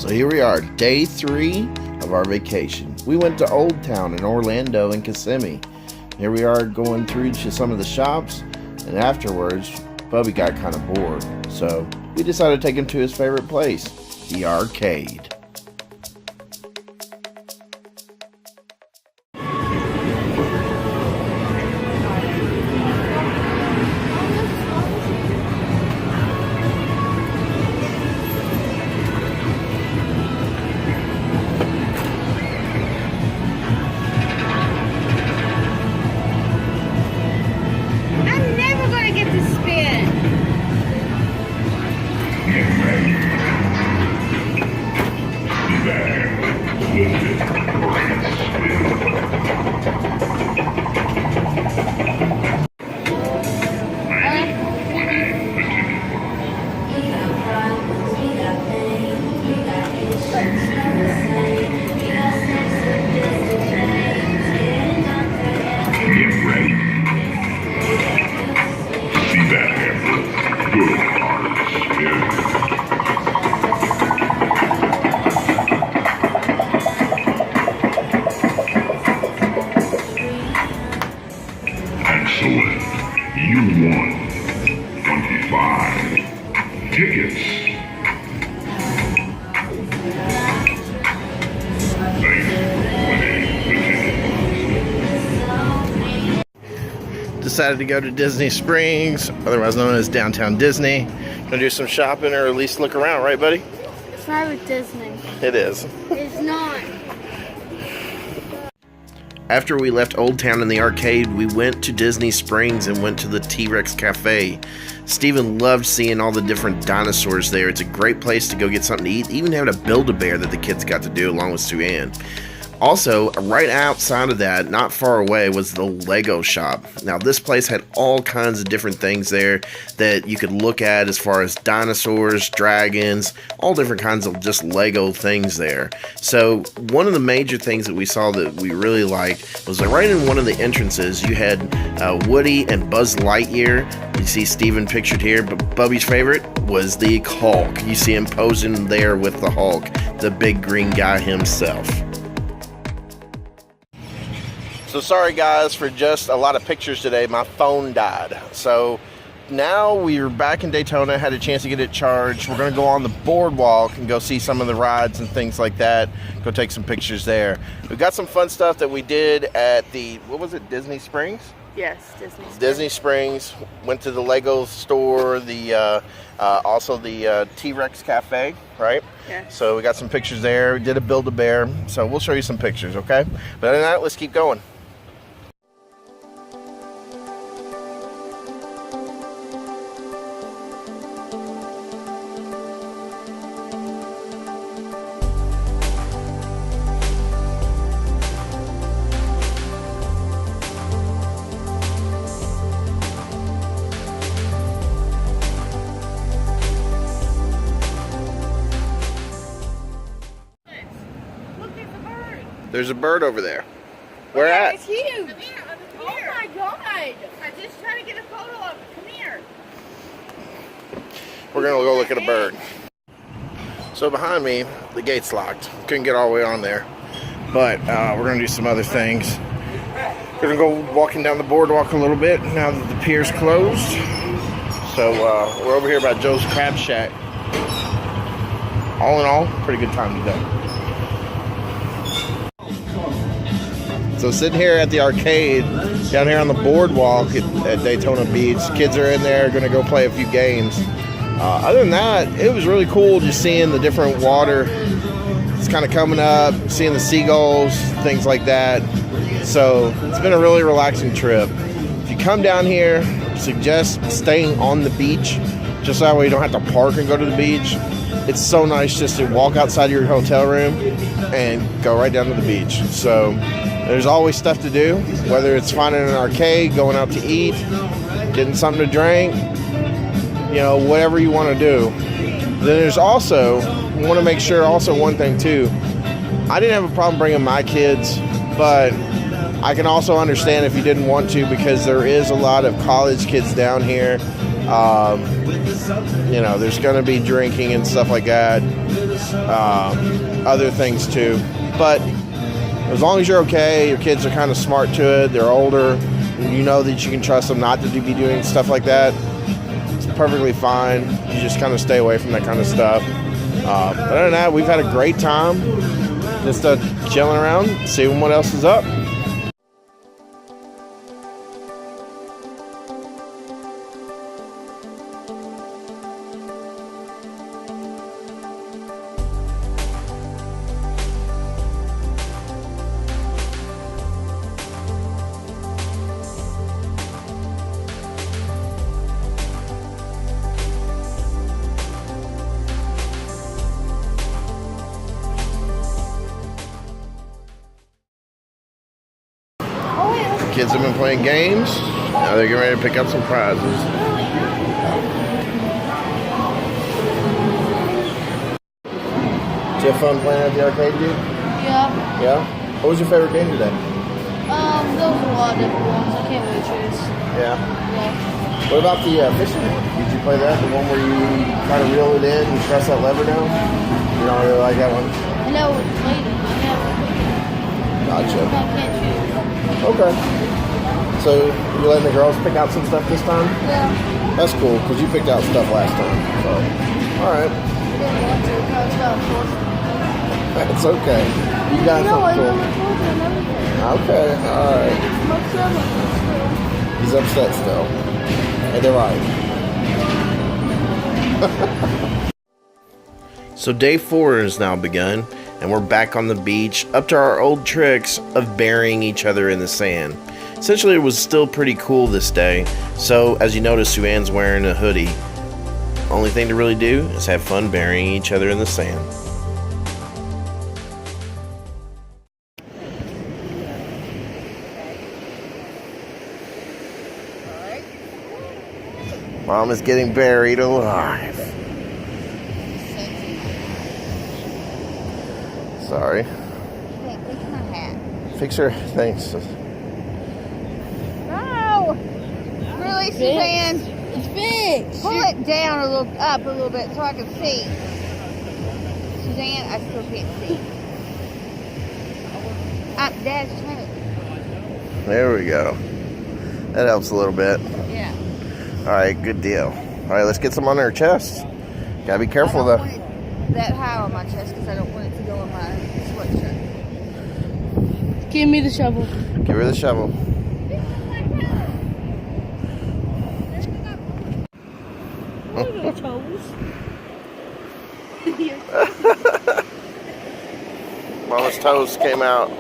So here we are, day 3 of our vacation. We went to Old Town in Orlando and Kissimmee. Here we are going through to some of the shops, and afterwards, Bubby got kind of bored. So we decided to take him to his favorite place, the arcade. Excellent. You won 25 tickets. Decided to go to Disney Springs, otherwise known as Downtown Disney. Gonna do some shopping, or at least look around, right, buddy? It's not with Disney. It is. It's not. After we left Old Town in the arcade, we went to Disney Springs and went to the T-Rex Cafe. Steven loved seeing all the different dinosaurs there. It's a great place to go get something to eat, even having a Build-A-Bear that the kids got to do along with Sue-Ann. Also, right outside of that, not far away, was the Lego shop. Now, this place had all kinds of different things there that you could look at as far as dinosaurs, dragons, all different kinds of just Lego things there. So, one of the major things that we saw that we really liked was that right in one of the entrances, you had Woody and Buzz Lightyear. You see Steven pictured here, but Bubby's favorite was the Hulk. You see him posing there with the Hulk, the big green guy himself. So sorry guys for just a lot of pictures today. My phone died. So now we're back in Daytona, had a chance to get it charged. We're gonna go on the boardwalk and go see some of the rides and things like that. Go take some pictures there. We've got some fun stuff that we did at the, what was it, Disney Springs? Yes, Disney Springs. Disney Springs. Went to the Lego store, the also the T-Rex Cafe, right? Yes. So we got some pictures there. We did a Build-A-Bear. So we'll show you some pictures, okay? But other than that, let's keep going. There's a bird over there. Where at? It's huge. Come here. Oh my God. I'm just trying to get a photo of it. Come here. We're gonna go look at a bird. So behind me, the gate's locked. Couldn't get all the way on there. But we're gonna do some other things. We're gonna go walking down the boardwalk a little bit now that the pier's closed. So we're over here by Joe's Crab Shack. All in all, pretty good time to go. So sitting here at the arcade, down here on the boardwalk at Daytona Beach, kids are in there, going to go play a few games. Other than that, it was really cool just seeing the different water. It's kind of coming up, seeing the seagulls, things like that. So it's been a really relaxing trip. If you come down here, suggest staying on the beach, just that way you don't have to park and go to the beach. It's so nice just to walk outside your hotel room and go right down to the beach. So there's always stuff to do, whether it's finding an arcade, going out to eat, getting something to drink, you know, whatever you want to do. Then there's also, I want to make sure also one thing too, I didn't have a problem bringing my kids, but I can also understand if you didn't want to, because there is a lot of college kids down here. You know, there's going to be drinking and stuff like that. other things too. But as long as you're okay, your kids are kind of smart to it, they're older, you know that you can trust them not to be doing stuff like that, it's perfectly fine. You just kind of stay away from that kind of stuff. But other than that, we've had a great time just chilling around, seeing what else is up. Kids have been playing games. Now they're getting ready to pick up some prizes. Did you have fun playing at the arcade, dude? Yeah. Yeah? What was your favorite game today? There was a lot of different ones. I can't really choose. Yeah. Yeah. What about the fishing one? Did you play that? The one where you kind of reel it in and press that lever down? You don't really like that one? I know it's late. Gotcha. I can't choose. Okay. So you letting the girls pick out some stuff this time? Yeah. That's cool, because you picked out stuff last time. So, all right. I didn't want to. I was got forced. That's okay. You got No, I something never cool. told you and everything. Okay, all right. My son He's upset still. And they're right. So day 4 has now begun, and we're back on the beach, up to our old tricks of burying each other in the sand. Essentially, it was still pretty cool this day, so as you notice, Sue-Ann's wearing a hoodie. Only thing to really do is have fun burying each other in the sand. Mom is getting buried alive. Sorry. Fix my hat. Fix her. Thanks. No! Really, Suzanne? It's fixed. Pull it down up a little bit so I can see. Suzanne, I still can't see. Dad's trying to... There we go. That helps a little bit. Yeah. All right, good deal. All right, let's get some on her chest. Gotta be careful I don't though. want it that high on my chest because I don't want it to go on my sweatshirt. Give me the shovel. Give her the shovel. Look at your toes. Mama's toes came out.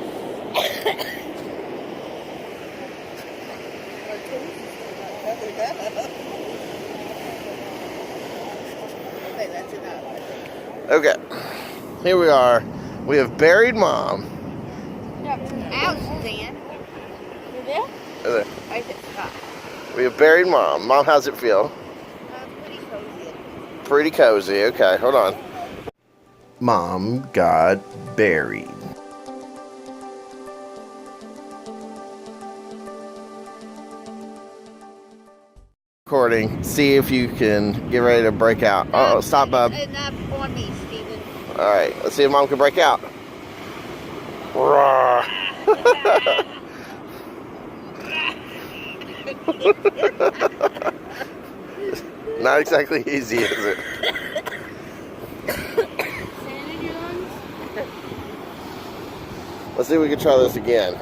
Okay, here we are. We have buried Mom. Ouch, Suzanne. You there? There. Right there. Stop. We have buried Mom. Mom, how's it feel? Pretty cozy. Pretty cozy. Okay, hold on. Mom got buried. Recording. See if you can get ready to break out. Oh, stop, bub. Not on me, Steven. All right, let's see if Mom can break out. Roar. Not exactly easy, is it? Let's see if we can try this again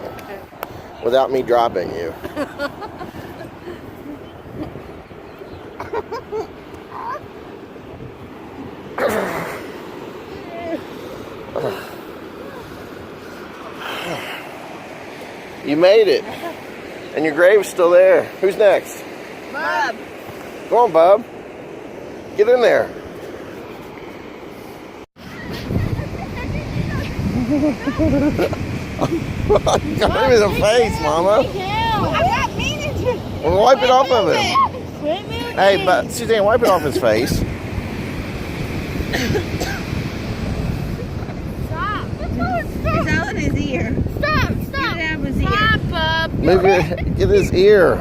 without me dropping you. You made it. And your grave's still there. Who's next? Bub. Come on, Bub. Get in there. Got him in the face, Mama. I'm not meaning to. Well, wipe it off of him. Hey, but Suzanne, wipe it off his face. Stop. It's all in his ear. Stop. Get it out of his ear. Stop, Bub. Move your, get his ear.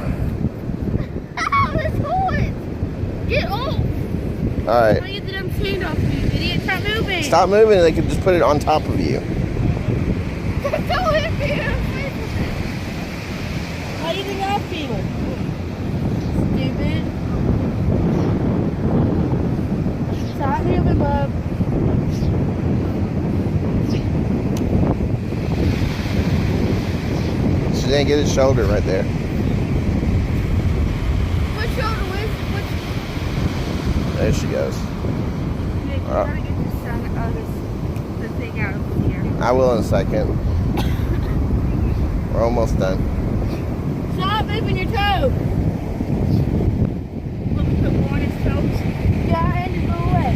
Ow, it's hot. Get off. All right. Get the damn chain off you, idiot. Stop moving. moving. Stop moving and they can just put it on top of you. Don't hit me. How do you think I feel? Stupid. Stop moving, bub. She didn't get his shoulder right there. What shoulder? Which? There she goes. You gotta get the thing out of here. I will in a second. We're almost done. Stop moving your toe. Look, put more on his toes. Yeah, and just go away.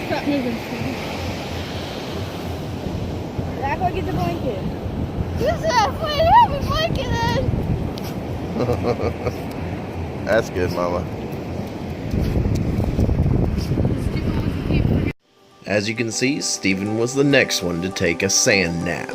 Stop moving. Act like it's a blanket. This is halfway have a blanket then. That's good, Mama. As you can see, Stephen was the next one to take a sand nap.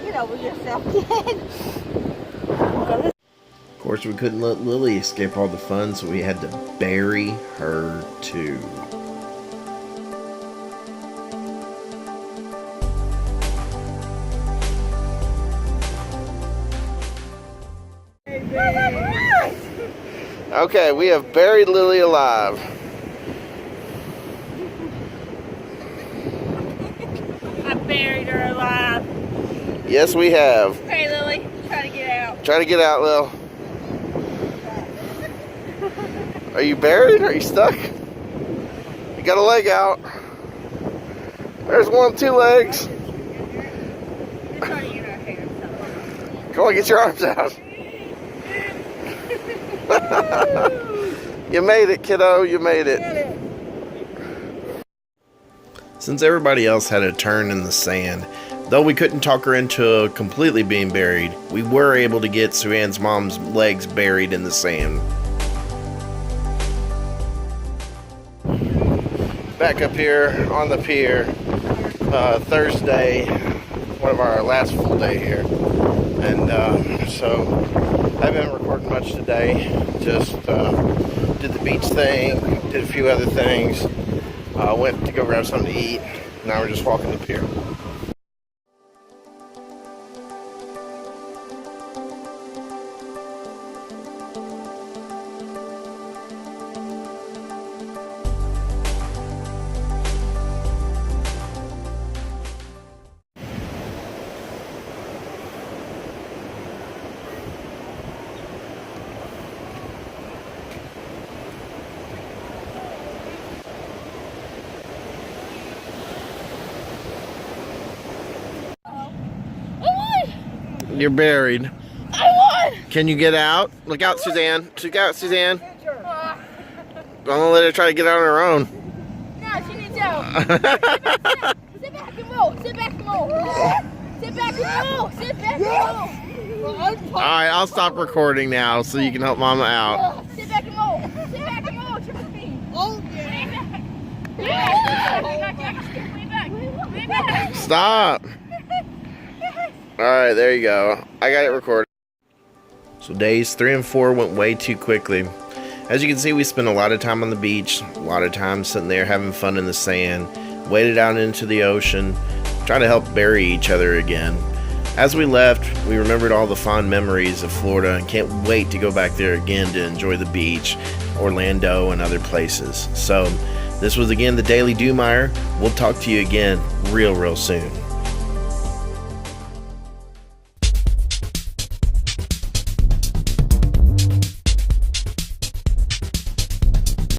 Get over yourself, kid. Of course, we couldn't let Lily escape all the fun, so we had to bury her too. Okay, we have buried Lily alive. I buried her alive. Yes, we have. Okay, Lily, try to get out. Try to get out, Lil. Are you buried? Are you stuck? You got a leg out. There's one, 2 legs. Come on, get your arms out. You made it, kiddo. You made it. Since everybody else had a turn in the sand, though we couldn't talk her into completely being buried, we were able to get Sue-Ann's mom's legs buried in the sand. Back up here on the pier, Thursday, one of our last full day here. And so I haven't recorded much today, just did the beach thing, did a few other things, went to go grab something to eat. Now we're just walking the pier. You're buried. I won! Can you get out? Look out, Suzanne. Look out, Suzanne. I'm gonna let her try to get out on her own. No, she needs out. Sit back and roll. Sit back and roll. Sit back and roll. Sit back and roll. Alright, I'll stop recording now so you can help Mama out. Sit back and roll. Sit back and roll. Trust me. Oh, yeah. Way back. Stop. Alright, there you go. I got it recorded. So days 3 and 4 went way too quickly. As you can see, we spent a lot of time on the beach, a lot of time sitting there having fun in the sand, waded out into the ocean, trying to help bury each other again. As we left, we remembered all the fond memories of Florida and can't wait to go back there again to enjoy the beach, Orlando, and other places. So, this was again the Daily Dewmeyer. We'll talk to you again real soon.